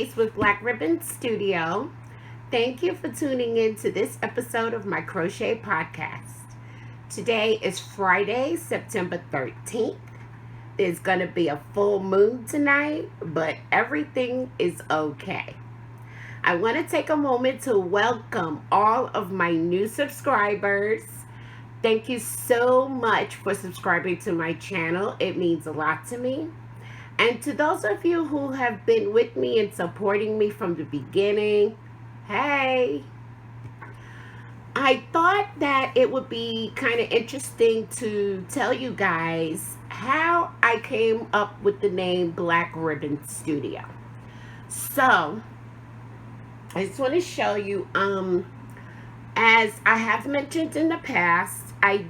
Fridays with Black Ribbon Studio. Thank you for tuning in to this episode of my crochet podcast. Today is Friday, September 13th. There's going to be a full moon tonight, but everything is okay. I want to take a moment to welcome all of my new subscribers. Thank you so much for subscribing to my channel. It means a lot to me. And to those of you who have been with me and supporting me from the beginning, hey! I thought that it would be kind of interesting to tell you guys how I came up with the name Black Ribbon Studio. So, I just want to show you, as I have mentioned in the past, I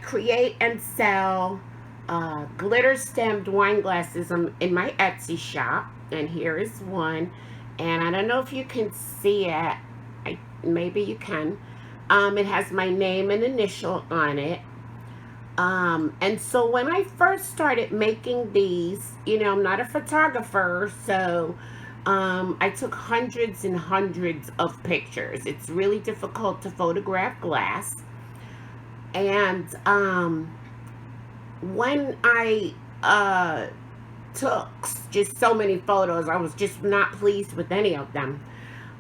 create and sell glitter stemmed wine glasses in my Etsy shop, and here is one, and I don't know if you can see it. Maybe you can. It has my name and initial on it, and so when I first started making these, I'm not a photographer, so I took hundreds and hundreds of pictures. It's really difficult to photograph glass, and when I took just so many photos, I was just not pleased with any of them.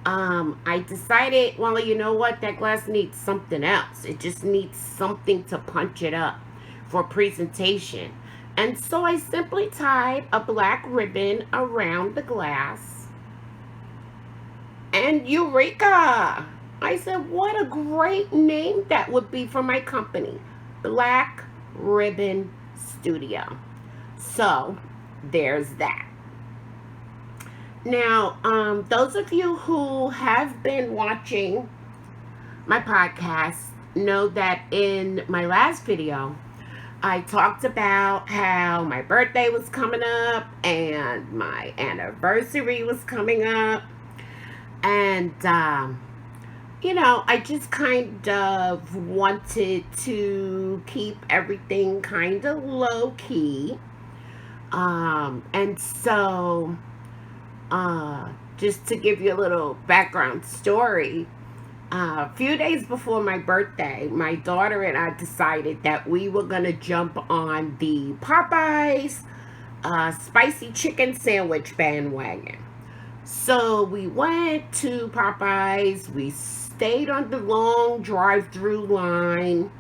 I decided, well, you know what? That glass needs something else. It just needs something to punch it up for presentation. And so I simply tied a black ribbon around the glass. And eureka! I said, what a great name that would be for my company. Black Ribbon Studio. So there's that. Now, those of you who have been watching my podcast know that in my last video I talked about how my birthday was coming up and my anniversary was coming up, and I just kind of wanted to keep everything kind of low key. And so, just to give you a little background story, a few days before my birthday, my daughter and I decided that we were going to jump on the Popeyes spicy chicken sandwich bandwagon. So we went to Popeyes, we stayed on the long drive-through line,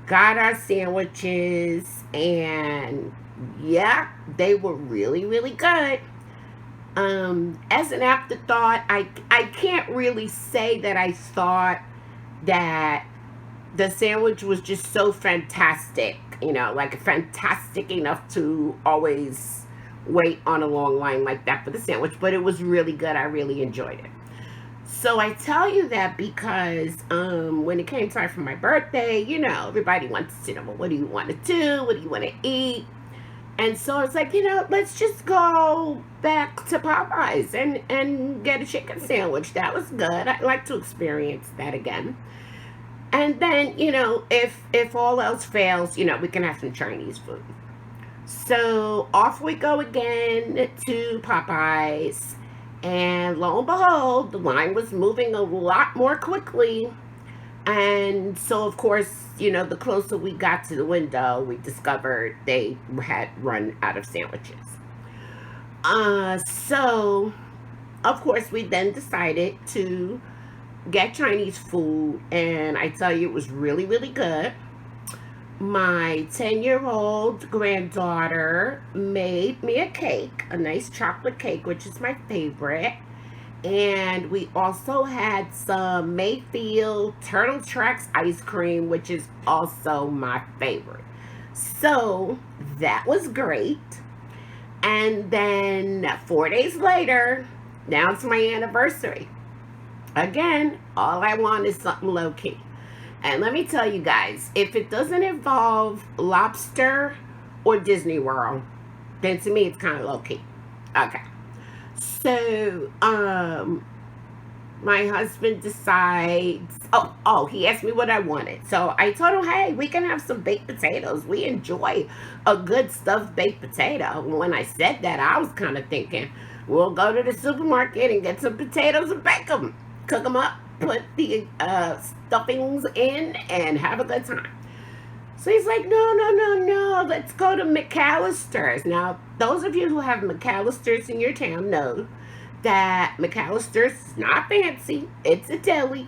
got our sandwiches, and yeah, they were really, really good. As an afterthought, I can't really say that I thought that the sandwich was just so fantastic, like fantastic enough to always wait on a long line like that for the sandwich, but it was really good. I really enjoyed it. So I tell you that because when it came time for my birthday, everybody wants to know, well, what do you want to do? What do you want to eat? And so I was like, let's just go back to Popeyes and get a chicken sandwich. That was good. I'd like to experience that again. And then, if all else fails, we can have some Chinese food. So off we go again to Popeyes. And lo and behold, the line was moving a lot more quickly. And so, of course, the closer we got to the window, we discovered they had run out of sandwiches. So, of course, we then decided to get Chinese food. And I tell you, it was really, really good. My 10-year-old granddaughter made me a cake, a nice chocolate cake, which is my favorite. And we also had some Mayfield Turtle Tracks ice cream, which is also my favorite. So that was great. And then 4 days later, now it's my anniversary. Again, all I want is something low key. And let me tell you guys, if it doesn't involve lobster or Disney World, then to me it's kind of low key. Okay. So, my husband decides Oh, he asked me what I wanted. So I told him, hey, we can have some baked potatoes. We enjoy a good stuffed baked potato. When I said that, I was kind of thinking, we'll go to the supermarket and get some potatoes and bake them. Cook them up, put the stuffings in, and have a good time. So he's like, no, no, no, no, let's go to McAllister's. Now, those of you who have McAllister's in your town know that McAllister's is not fancy. It's a deli,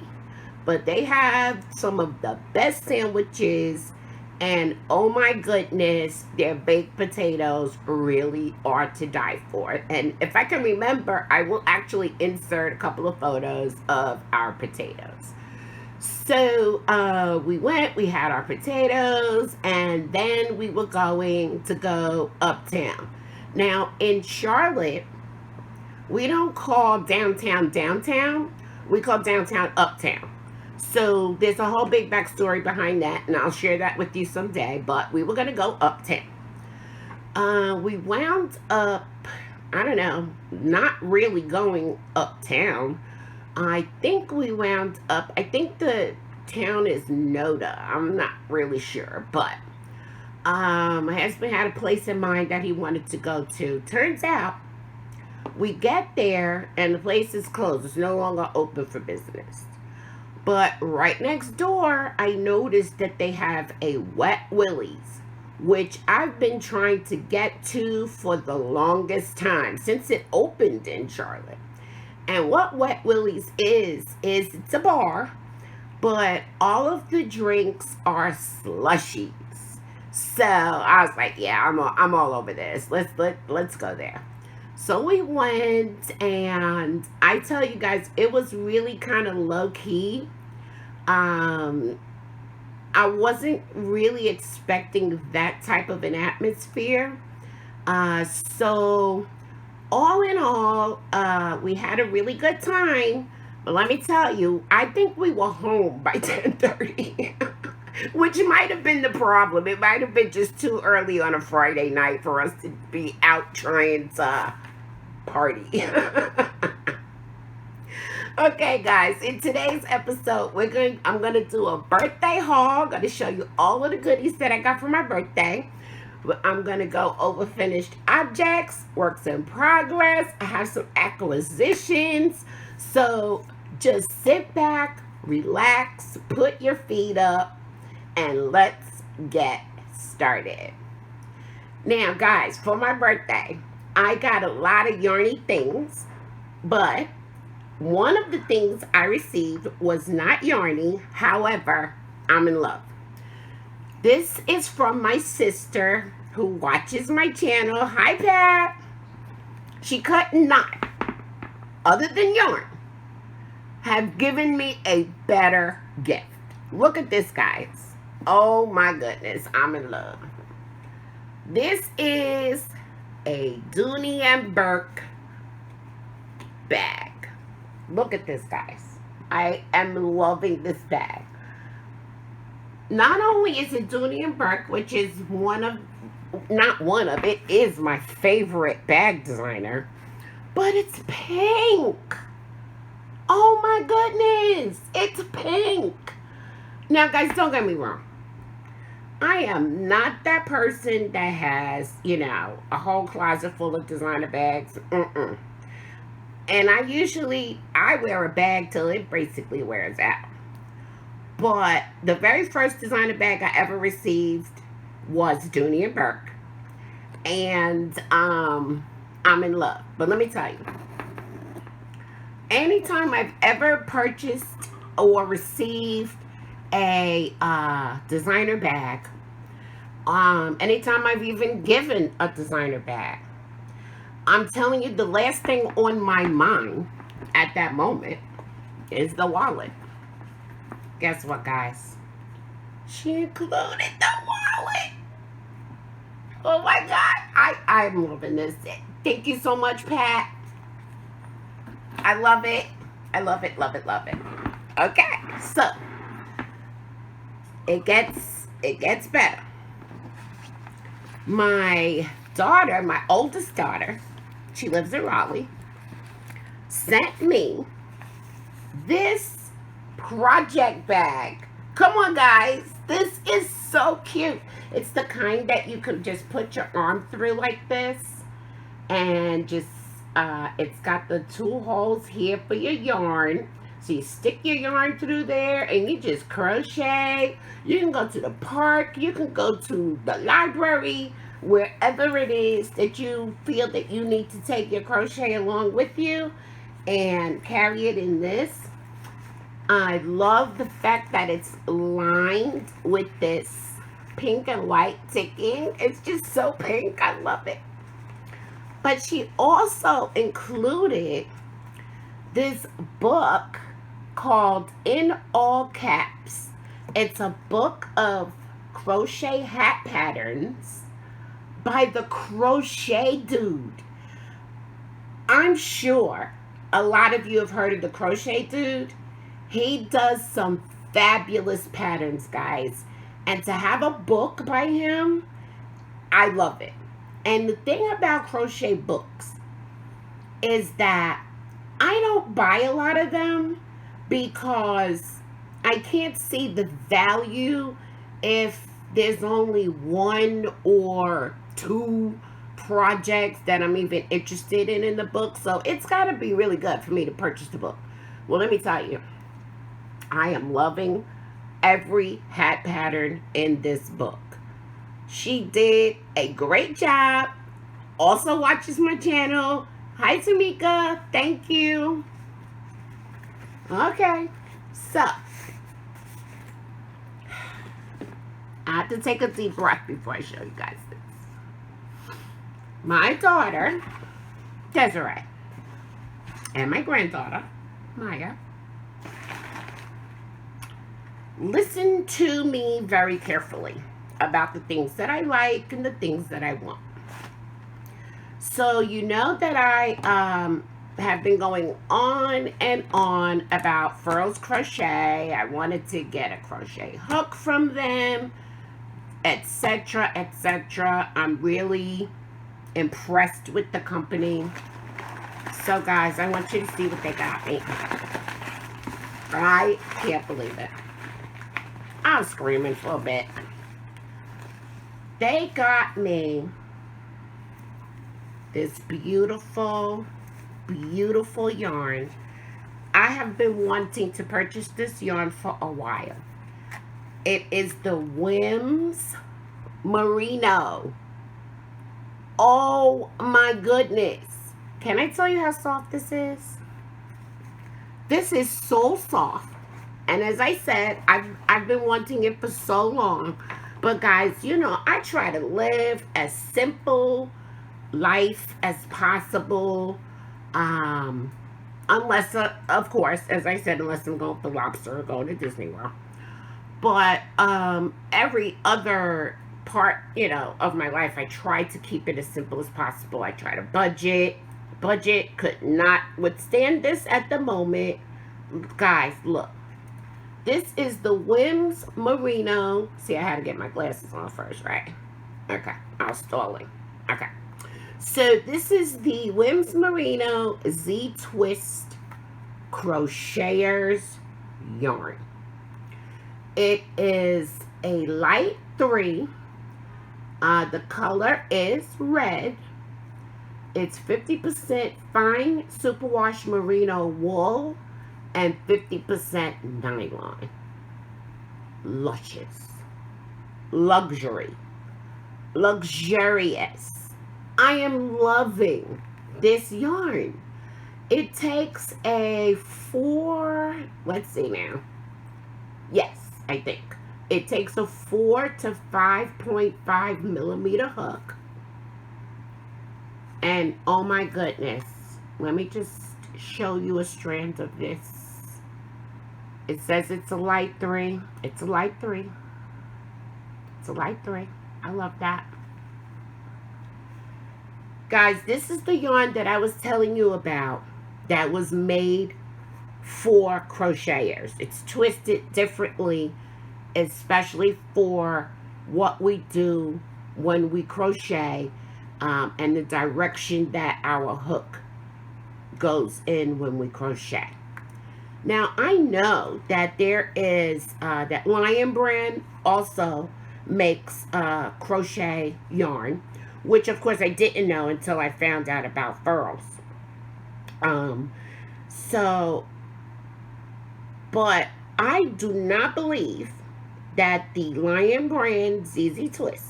but they have some of the best sandwiches, and oh my goodness, their baked potatoes really are to die for. And if I can remember, I will actually insert a couple of photos of our potatoes. So we went, we had our potatoes, and then we were going to go uptown. Now in Charlotte, we don't call downtown downtown, we call downtown uptown. So there's a whole big backstory behind that, and I'll share that with you someday. But we were gonna go uptown. We wound up, I don't know, not really going uptown. I think we wound up, I think the town is Noda. I'm not really sure, but my husband had a place in mind that he wanted to go to. Turns out we get there and the place is closed. It's no longer open for business. But right next door, I noticed that they have a Wet Willie's, which I've been trying to get to for the longest time, since it opened in Charlotte. And what Wet Willie's is it's a bar, but all of the drinks are slushies. So I was like, yeah, I'm all over this. Let's go there. So we went, and I tell you guys, it was really kind of low key. I wasn't really expecting that type of an atmosphere. So all in all, we had a really good time. But let me tell you, I think we were home by 10:30. Which might have been the problem. It might have been just too early on a Friday night for us to be out trying to party. Okay, guys, in today's episode, I'm gonna do a birthday haul. I'm gonna show you all of the goodies that I got for my birthday. I'm gonna go over finished objects, works in progress. I have some acquisitions. So just sit back, relax, put your feet up, and let's get started. Now, guys, for my birthday, I got a lot of yarny things, but one of the things I received was not yarny. However, I'm in love. This is from my sister who watches my channel. Hi, Pat. She cut not, other than yarn, have given me a better gift. Look at this, guys. Oh my goodness, I'm in love. This is a Dooney and Burke bag. Look at this, guys. I am loving this bag. Not only is it Dooney and Burke, which is it is my favorite bag designer, but it's pink. Oh my goodness, it's pink. Now, guys, don't get me wrong. I am not that person that has, a whole closet full of designer bags. And I wear a bag till it basically wears out. But the very first designer bag I ever received was Dooney and Burke. And I'm in love. But let me tell you, anytime I've ever purchased or received a designer bag, anytime I've even given a designer bag, I'm telling you, the last thing on my mind at that moment is the wallet. Guess what, guys? She included the wallet. Oh my God, I'm loving this. Thank you so much, Pat. I love it. I love it, love it, love it. Okay, so it gets better. My daughter, my oldest daughter, she lives in Raleigh, sent me this project bag. Come on, guys. This is so cute. It's the kind that you can just put your arm through like this. And just, it's got the 2 holes here for your yarn. So you stick your yarn through there and you just crochet. You can go to the park. You can go to the library. Wherever it is that you feel that you need to take your crochet along with you and carry it in this. I love the fact that it's lined with this pink and white ticking. It's just so pink. I love it. But she also included this book called In All Caps. It's a book of crochet hat patterns by the Crochet Dude. I'm sure a lot of you have heard of the Crochet Dude. He does some fabulous patterns, guys. And to have a book by him, I love it. And the thing about crochet books is that I don't buy a lot of them because I can't see the value if there's only 1 or 2 projects that I'm even interested in the book. So it's got to be really good for me to purchase the book. Well, let me tell you, I am loving every hat pattern in this book. She did a great job. Also watches my channel. Hi, Tamika. Thank you. Okay, so I have to take a deep breath before I show you guys this. My daughter, Desiree, and my granddaughter, Maya, listen to me very carefully about the things that I like and the things that I want. So you know that I have been going on and on about Furls Crochet. I wanted to get a crochet hook from them, etc., etc. I'm really impressed with the company. So guys, I want you to see what they got me. I can't believe it. I'm screaming for a bit. They got me this beautiful, beautiful yarn. I have been wanting to purchase this yarn for a while. It is the Whims Merino. Oh my goodness. Can I tell you how soft this is? This is so soft. And as I said, I've been wanting it for so long. But guys, you know, I try to live as simple life as possible. Unless, of course, as I said, unless I'm going to Lobster or going to Disney World. But every other part, you know, of my life, I try to keep it as simple as possible. I try to budget. Budget could not withstand this at the moment. Guys, look. This is the Whims Merino. See, I had to get my glasses on first, right? Okay, I was stalling. Okay. So, this is the Whims Merino Z-Twist Crocheters yarn. It is a light 3. The color is red. It's 50% fine superwash merino wool and 50% nylon. Luscious. Luxury. Luxurious. I am loving this yarn. It takes a 4, let's see now. Yes, I think. It takes a 4 to 5.5 millimeter hook. And oh my goodness, let me just show you a strand of this. It says it's a light 3. It's a light 3. It's a light 3. I love that. Guys, this is the yarn that I was telling you about that was made for crocheters. It's twisted differently, especially for what we do when we crochet, and the direction that our hook goes in when we crochet. Now, I know that there is, that Lion brand also makes crochet yarn, which of course I didn't know until I found out about furls. Um, so, but I do not believe that the Lion brand ZZ Twist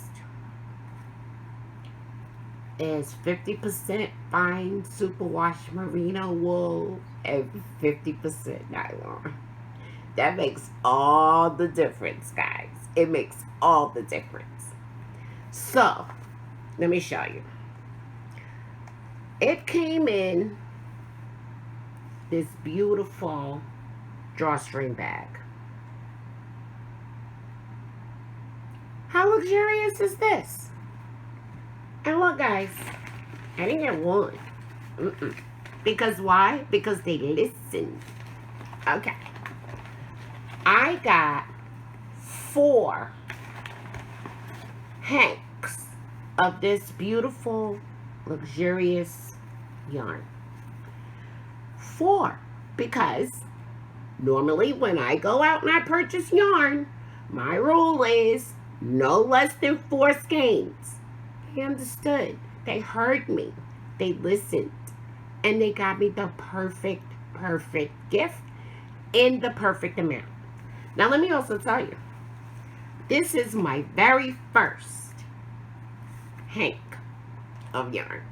is 50% fine superwash merino wool and 50% nylon. That makes all the difference, guys. It makes all the difference. So, let me show you. It came in this beautiful drawstring bag. How luxurious is this? And look, guys, I didn't get one. Because why? Because they listened. Okay. I got 4 hanks of this beautiful, luxurious yarn. 4. Because normally when I go out and I purchase yarn, my rule is no less than 4 skeins. They understood. They heard me. They listened. And they got me the perfect gift in the perfect amount. Now, let me also tell you, this is my very first hank of yarn.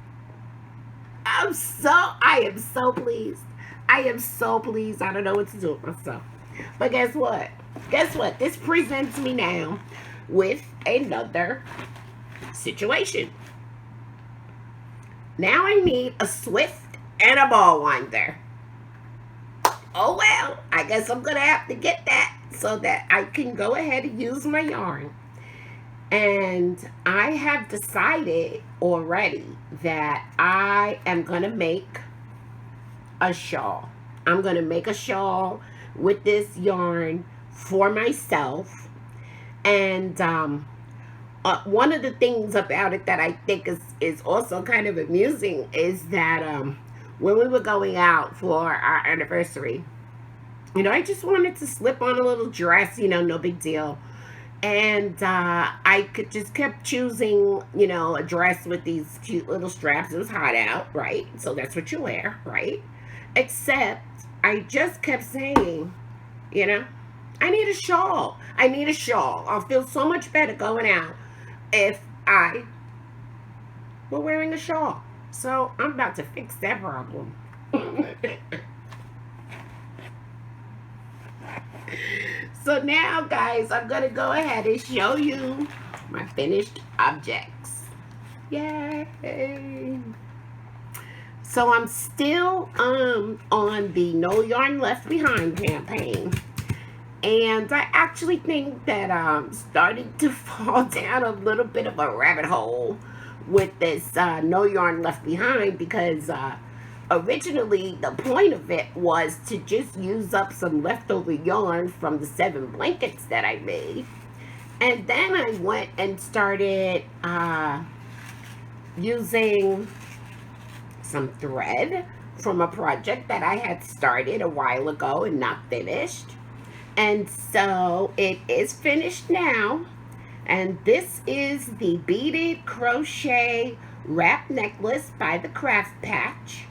I am so pleased. I am so pleased. I don't know what to do with myself. But guess what? Guess what? This presents me now with another situation. Now I need a Swift and a ball winder. Oh well, I guess I'm gonna have to get that so that I can go ahead and use my yarn. And I have decided already that I am gonna make a shawl. I'm gonna make a shawl with this yarn for myself. And one of the things about it that I think is also kind of amusing is that when we were going out for our anniversary, you know, I just wanted to slip on a little dress, you know, no big deal. And I just kept choosing, you know, a dress with these cute little straps. It was hot out, right? So that's what you wear, right? Except I just kept saying, you know, I need a shawl. I need a shawl. I'll feel so much better going out if I were wearing a shawl. So I'm about to fix that problem. So now, guys, I'm going to go ahead and show you my finished objects. Yay! So I'm still on the No Yarn Left Behind campaign. And I actually think that I'm starting to fall down a little bit of a rabbit hole with this No Yarn Left Behind, because originally the point of it was to just use up some leftover yarn from the 7 blankets that I made. And then I went and started using some thread from a project that I had started a while ago and not finished. And so it is finished now. And this is the beaded crochet wrap necklace by the Craft Patch,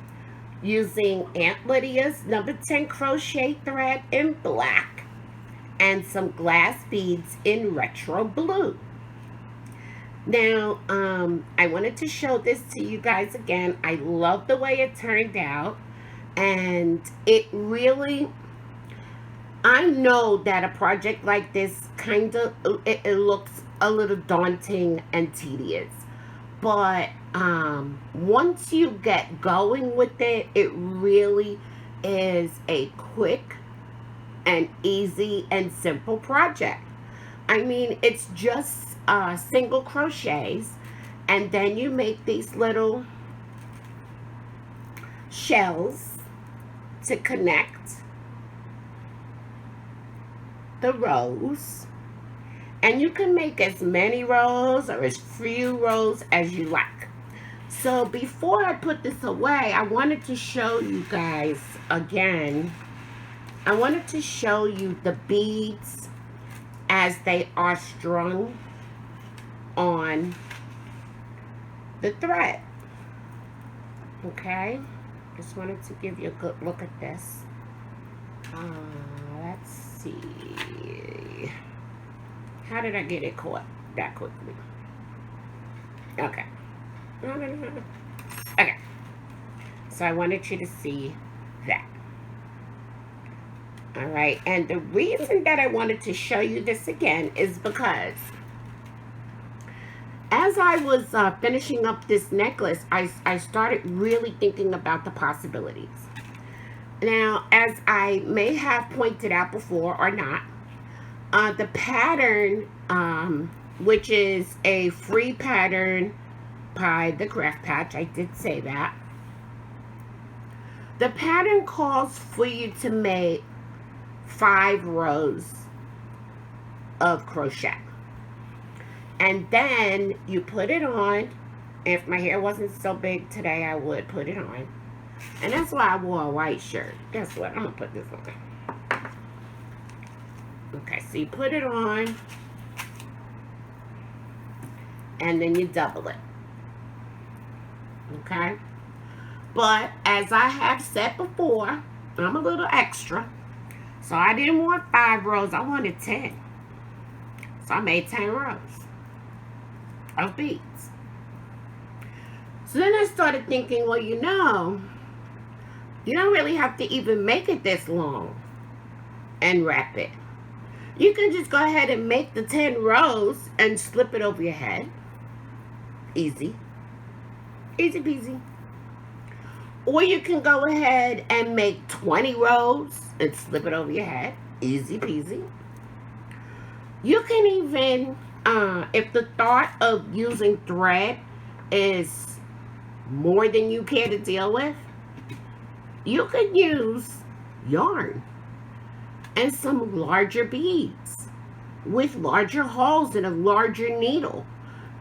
using Aunt Lydia's number 10 crochet thread in black and some glass beads in retro blue. Now, I wanted to show this to you guys again. I love the way it turned out, and it really, I know that a project like this kind of, it looks a little daunting and tedious, but once you get going with it, it really is a quick and easy and simple project. I mean, it's just single crochets, and then you make these little shells to connect the rows, and you can make as many rows or as few rows as you like. So before I put this away, I wanted to show you guys again I wanted to show you the beads as they are strung on the thread. Okay, just wanted to give you a good look at this. Let's see. How did I get it caught that quickly? Okay. Okay. So I wanted you to see that. Alright, and the reason that I wanted to show you this again is because as I was finishing up this necklace, I started really thinking about the possibilities. Now, as I may have pointed out before or not, the pattern, which is a free pattern by the Craft Patch, I did say that. The pattern calls for you to make 5 rows of crochet. And then you put it on. If my hair wasn't so big today, I would put it on. And that's why I wore a white shirt. Guess what? I'm going to put this on. Okay, so you put it on. And then you double it. Okay? But as I have said before, I'm a little extra. So I didn't want 5 rows. I wanted 10. So I made 10 rows of beads. So then I started thinking, well, you don't really have to even make it this long and wrap it. You can just go ahead and make the 10 rows and slip it over your head. Easy. Easy peasy. Or you can go ahead and make 20 rows and slip it over your head. Easy peasy. You can even, if the thought of using thread is more than you care to deal with, you could use yarn and some larger beads with larger holes and a larger needle.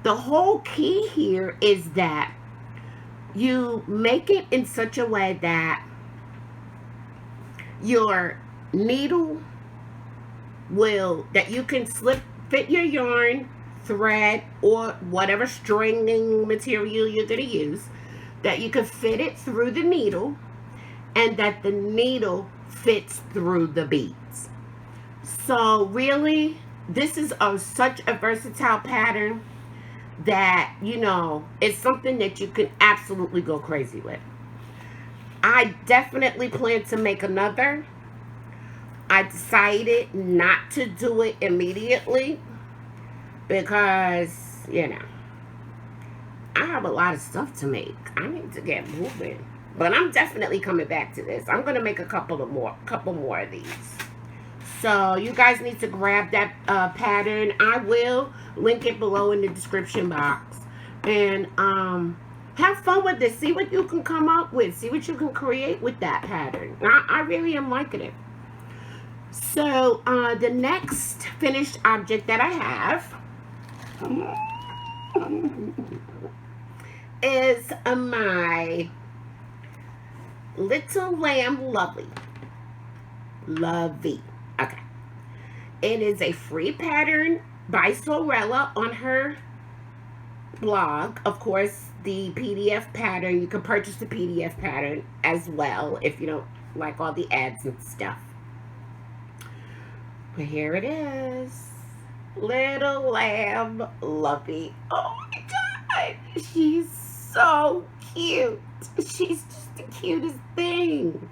The whole key here is that you make it in such a way that your needle that you can fit your yarn, thread, or whatever stringing material you're going to use, that you can fit it through the needle, and that the needle fits through the beads. So really, this is such a versatile pattern that, it's something that you can absolutely go crazy with. I definitely plan to make another. I decided not to do it immediately because, I have a lot of stuff to make. I need to get moving. But I'm definitely coming back to this. I'm going to make a couple more of these. So you guys need to grab that pattern. I will link it below in the description box. And have fun with this. See what you can come up with. See what you can create with that pattern. I really am liking it. So the next finished object that I have is my Little Lamb Lovey. Okay. It is a free pattern by Sorella on her blog. Of course, the PDF pattern, you can purchase the PDF pattern as well if you don't like all the ads and stuff. But here it is. Little Lamb Lovey. Oh my God. She's so cute. She's just the cutest thing.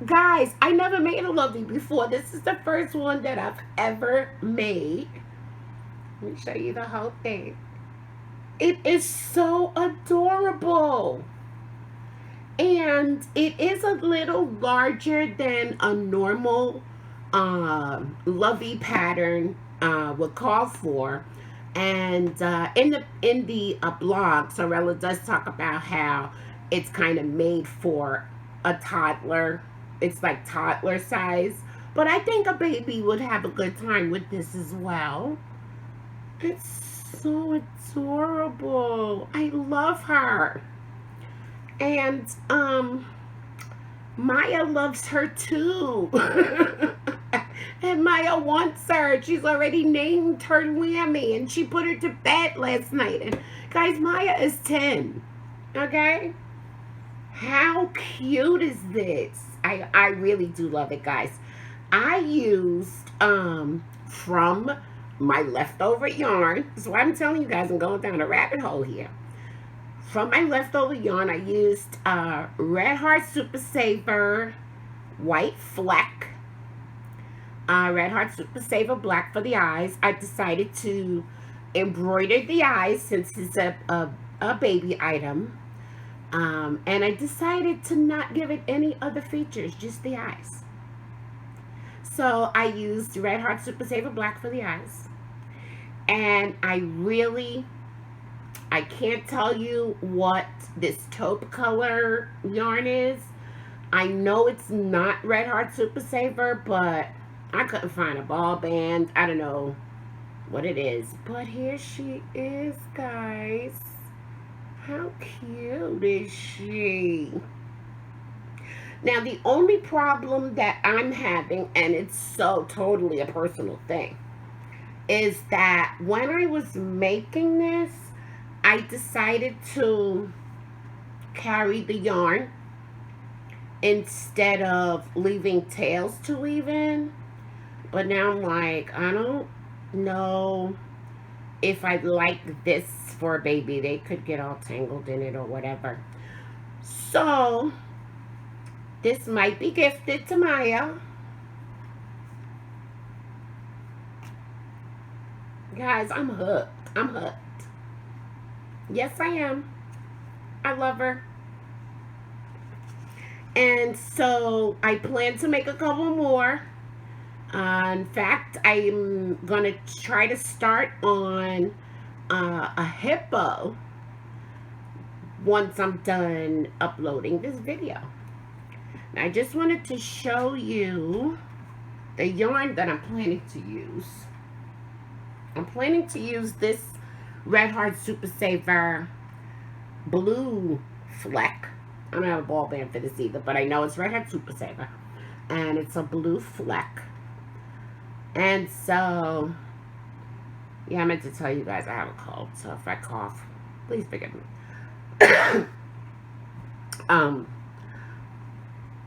Guys, I never made a Lovey before. This is the first one that I've ever made. Let me show you the whole thing. It is so adorable. And it is a little larger than a normal Lovey pattern would call for. And in the blog, Sorella does talk about how it's kind of made for a toddler. It's like toddler size. But I think a baby would have a good time with this as well. It's so adorable. I love her. And Maya loves her too. And Maya wants her. She's already named her Lammy, and she put her to bed last night. And guys, Maya is 10. Okay? How cute is this? I really do love it, guys. I used from my leftover yarn. So I'm telling you guys, I'm going down a rabbit hole here. From my leftover yarn, I used Red Heart Super Saver White Fleck, Red Heart Super Saver Black for the eyes. I decided to embroider the eyes since it's a baby item. And I decided to not give it any other features, just the eyes. So I used Red Heart Super Saver Black for the eyes. And I can't tell you what this taupe color yarn is. I know it's not Red Heart Super Saver, but I couldn't find a ball band. I don't know what it is. But here she is, guys. How cute is she? Now, the only problem that I'm having, and it's so totally a personal thing, is that when I was making this, I decided to carry the yarn instead of leaving tails to weave in. But now I'm like, I don't know if I like this for a baby. They could get all tangled in it or whatever. So this might be gifted to Maya. Guys, I'm hooked. I'm hooked. Yes, I am. I love her. And so I plan to make a couple more. In fact, I'm going to try to start on a hippo once I'm done uploading this video. Now, I just wanted to show you the yarn that I'm planning to use. I'm planning to use this Red Heart Super Saver Blue Fleck. I don't have a ball band for this either, but I know it's Red Heart Super Saver. And it's a blue fleck. And so, yeah, I meant to tell you guys I have a cold, so if I cough, please forgive me.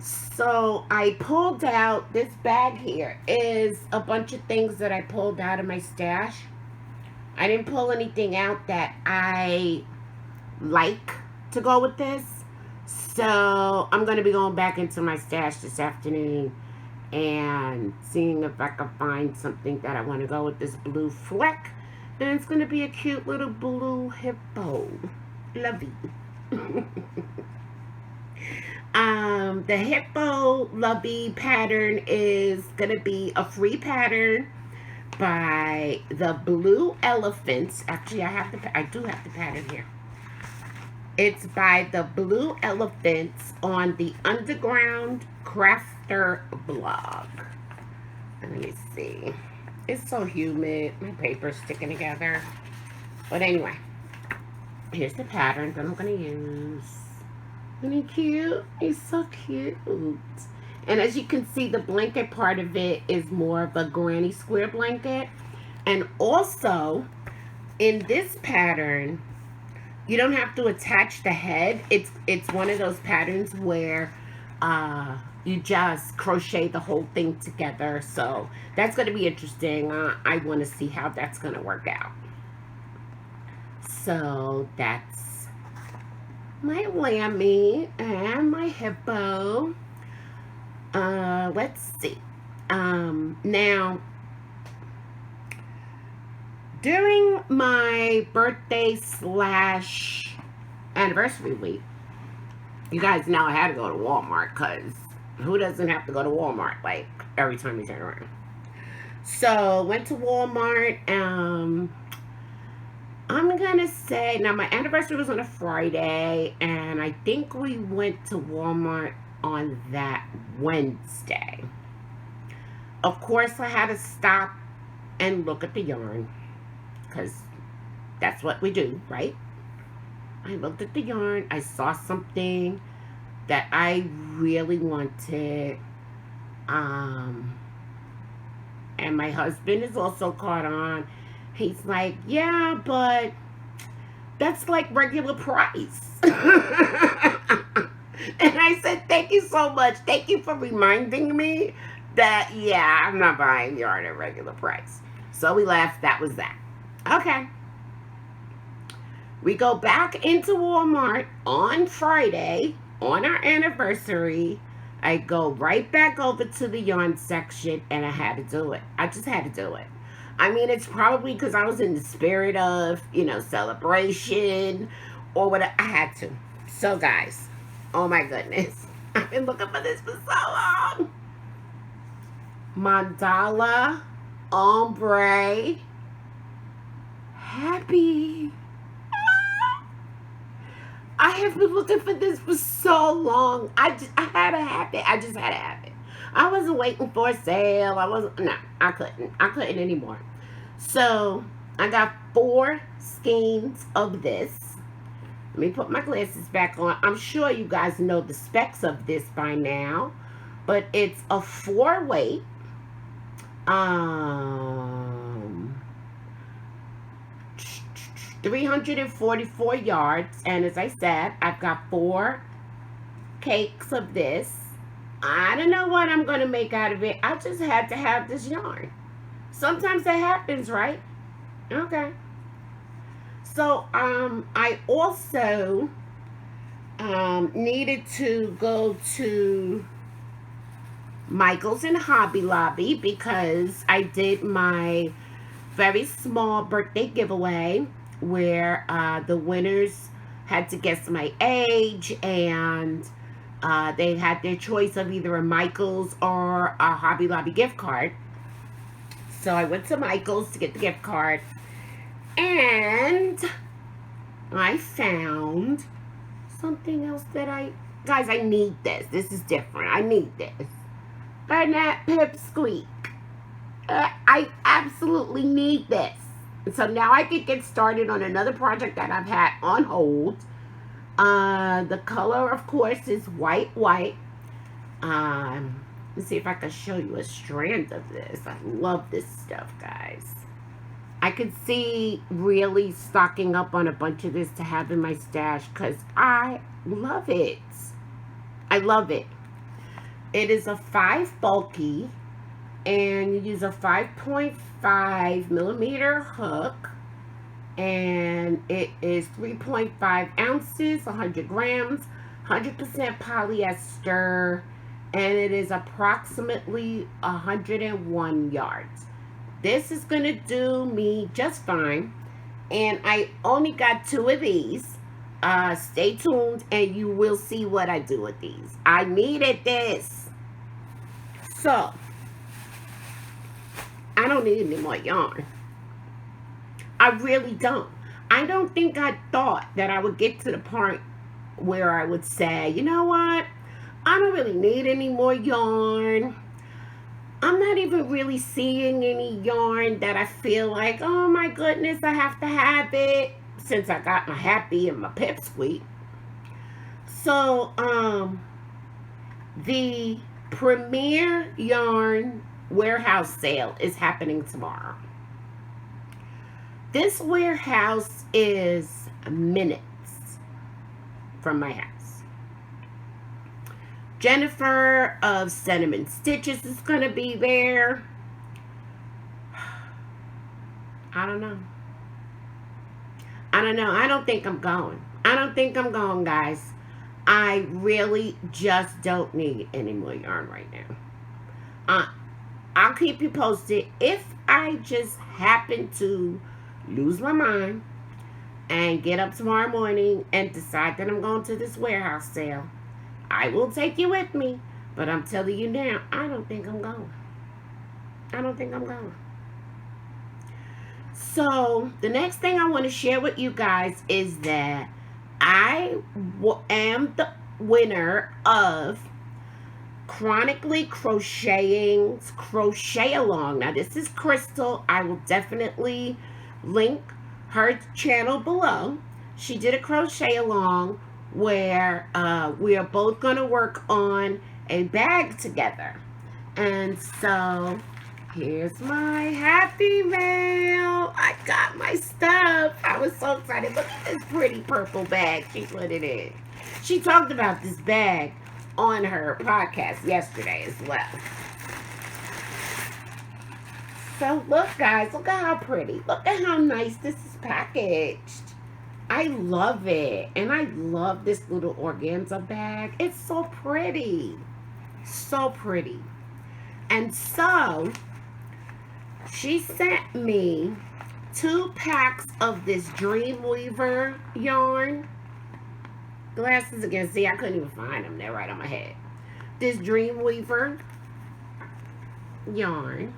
So I pulled out, this bag here is a bunch of things that I pulled out of my stash. I didn't pull anything out that I like to go with this. So I'm going to be going back into my stash this afternoon and seeing if I can find something that I want to go with this blue fleck. And it's going to be a cute little blue hippo. Lovey. The hippo lovey pattern is going to be a free pattern by the Blue Elephants. Actually, I do have the pattern here. It's by the Blue Elephants on the Underground Crafter blog. Let me see. It's so humid. My paper's sticking together. But anyway, here's the pattern that I'm going to use. Isn't he cute? He's so cute. And as you can see, the blanket part of it is more of a granny square blanket. And also, in this pattern, you don't have to attach the head. It's one of those patterns where you just crochet the whole thing together. So that's going to be interesting. I want to see how that's going to work out. So that's my lammy and my hippo. Let's see. Now, during my birthday / anniversary week, you guys know I had to go to Walmart, because who doesn't have to go to Walmart like every time you turn around? So went to Walmart. I'm gonna say, now my anniversary was on a Friday, and I think we went to Walmart on that Wednesday. Of course, I had to stop and look at the yarn, because that's what we do, right? I looked at the yarn. I saw something that I really wanted. And my husband is also caught on. He's like, yeah, but that's like regular price. And I said, thank you so much. Thank you for reminding me that, yeah, I'm not buying yarn at regular price. So we left. That was that. Okay. We go back into Walmart on Friday on our anniversary. I go right back over to the yarn section and I had to do it. I just had to do it. I mean, it's probably because I was in the spirit of, celebration or what. I had to. So, guys, oh my goodness. I've been looking for this for so long. Mandala ombre happy. I have been looking for this for so long. I had to have it. I just had to have it. I wasn't waiting for a sale. I couldn't anymore. So I got 4 skeins of this. Let me put my glasses back on. I'm sure you guys know the specs of this by now, but it's a 4-weight. 344 yards, and as I said, I've got 4 cakes of this. I don't know what I'm going to make out of it. I just had to have this yarn. Sometimes that happens, right? Okay. So, I also needed to go to Michael's and Hobby Lobby because I did my very small birthday giveaway where the winners had to guess my age, and they had their choice of either a Michael's or a Hobby Lobby gift card. So I went to Michael's to get the gift card, and I found something else that guys, I need this. This is different. I need this. Bernat Pipsqueak. I absolutely need this. So now I can get started on another project that I've had on hold. The color, of course, is white. Let's see if I can show you a strand of this. I love this stuff, guys. I could see really stocking up on a bunch of this to have in my stash because I love it. I love it. It is a 5 bulky, and you use a 5.5 millimeter hook, and it is 3.5 ounces, 100 grams, 100% polyester, and it is approximately 101 yards. This is going to do me just fine, and I only got 2 of these. Stay tuned, and you will see what I do with these. I needed this. So, I don't need any more yarn. I really don't. I don't think I thought that I would get to the point where I would say, you know what? I don't really need any more yarn. I'm not even really seeing any yarn that I feel like, oh my goodness, I have to have it since I got my Happy and my Pipsqueak. So, the Premier Yarn warehouse sale is happening tomorrow. This warehouse is minutes from my house. Jennifer of Cinnamon Stitches is going to be there. I don't know. I don't think I'm going. Guys. I really just don't need any more yarn right now. I'll keep you posted. If I just happen to lose my mind and get up tomorrow morning and decide that I'm going to this warehouse sale, I will take you with me. But I'm telling you now, I don't think I'm going. So, the next thing I want to share with you guys is that I am the winner of Chronically Crocheting's Crochet Along. Now, this is Crystal. I will definitely link her channel below. She did a crochet along where we are both going to work on a bag together. And so here's my happy mail. I got my stuff. I was so excited. Look at this pretty purple bag she put it in. She talked about this bag on her podcast yesterday as well. So look, guys, look at how pretty. Look at how nice this is packaged. I love it. And I love this little organza bag. It's so pretty. So pretty. And so she sent me 2 packs of this Dreamweaver yarn. Glasses again. See, I couldn't even find them. They're right on my head. This Dreamweaver yarn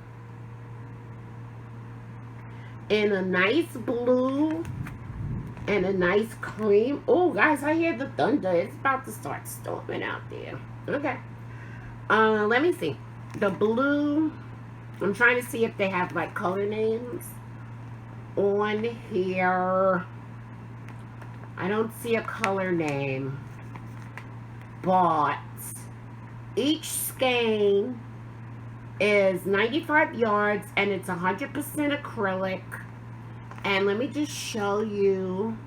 in a nice blue and a nice cream. Oh, guys, I hear the thunder. It's about to start storming out there. Okay. Let me see. The blue, I'm trying to see if they have like color names on here. I don't see a color name, but each skein is 95 yards and it's 100% acrylic. And let me just show you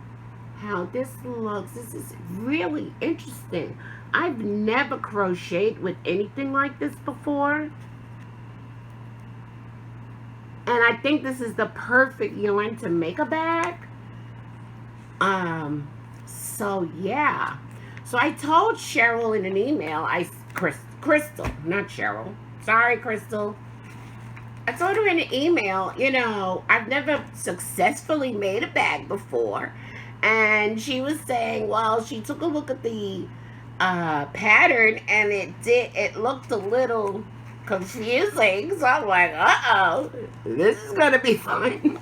how this looks. This is really interesting. I've never crocheted with anything like this before. And I think this is the perfect yarn to make a bag. So yeah. So I told Cheryl in an email, Crystal, not Cheryl. Sorry, Crystal. I told her in an email, you know, I've never successfully made a bag before. And she was saying, well, she took a look at the pattern and it looked a little confusing. So I'm like, uh-oh, this is going to be fun.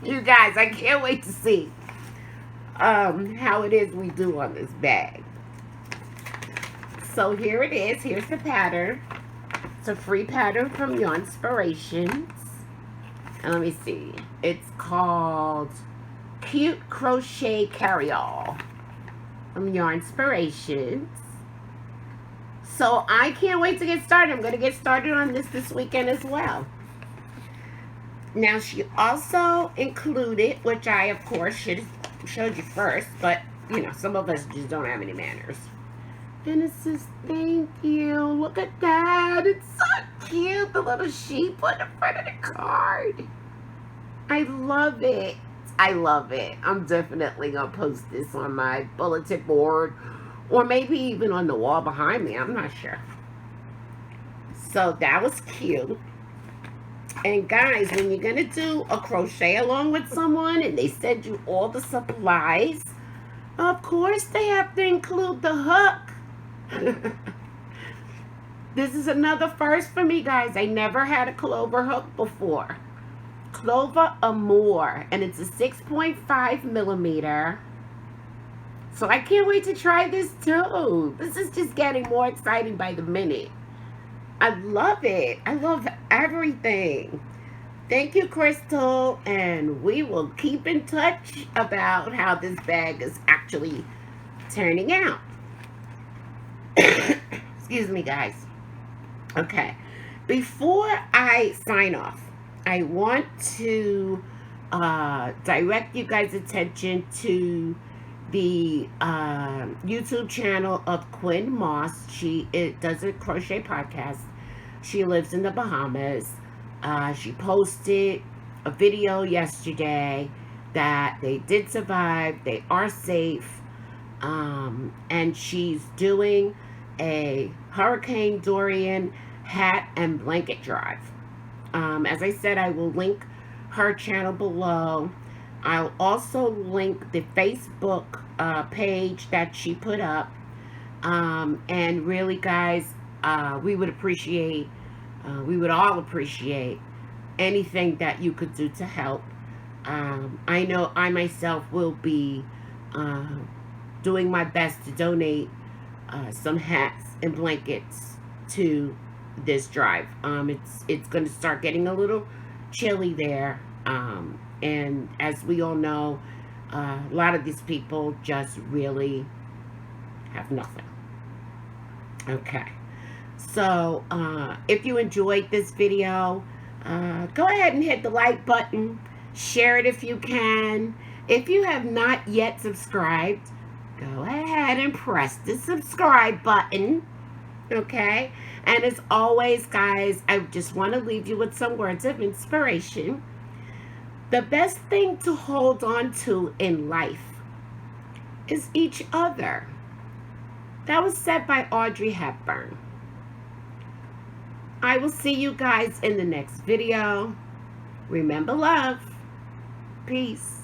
You guys, I can't wait to see how it is we do on this bag. So here it is. Here's the pattern. It's a free pattern from Yarnspirations. And let me see. It's called Cute Crochet Carry-all from Yarnspirations. So I can't wait to get started. I'm going to get started on this weekend as well. Now she also included, which I of course should have showed you first, but you know, some of us just don't have any manners. And it says, thank you. Look at that. It's so cute. The little sheep on the front of the card. I love it. I love it. I'm definitely going to post this on my bulletin board. Or maybe even on the wall behind me. I'm not sure. So that was cute. And guys, when you're going to do a crochet along with someone and they send you all the supplies, of course they have to include the hook. This is another first for me, guys. I never had a clover hook before. Clover Amour, and it's a 6.5 millimeter. So I can't wait to try this too. This is just getting more exciting by the minute. I love it. I love everything. Thank you, Crystal, and we will keep in touch about how this bag is actually turning out. Excuse me, guys. Okay. Before I sign off, I want to direct you guys' attention to the YouTube channel of Quinn Moss. She does a crochet podcast. She lives in the Bahamas. She posted a video yesterday that they did survive. They are safe. And she's doing a Hurricane Dorian hat and blanket drive. As I said, I will link her channel below. I'll also link the Facebook page that she put up. And really, guys, we would appreciate, we would all appreciate anything that you could do to help. I know I myself will be doing my best to donate some hats and blankets to this drive. It's going to start getting a little chilly there. And as we all know, a lot of these people just really Have nothing. Okay. So, if you enjoyed this video, go ahead and hit the like button. Share it if you can. If you have not yet subscribed, go ahead and press the subscribe button. Okay? And as always, guys, I just want to leave you with some words of inspiration. The best thing to hold on to in life is each other. That was said by Audrey Hepburn. I will see you guys in the next video. Remember love. Peace.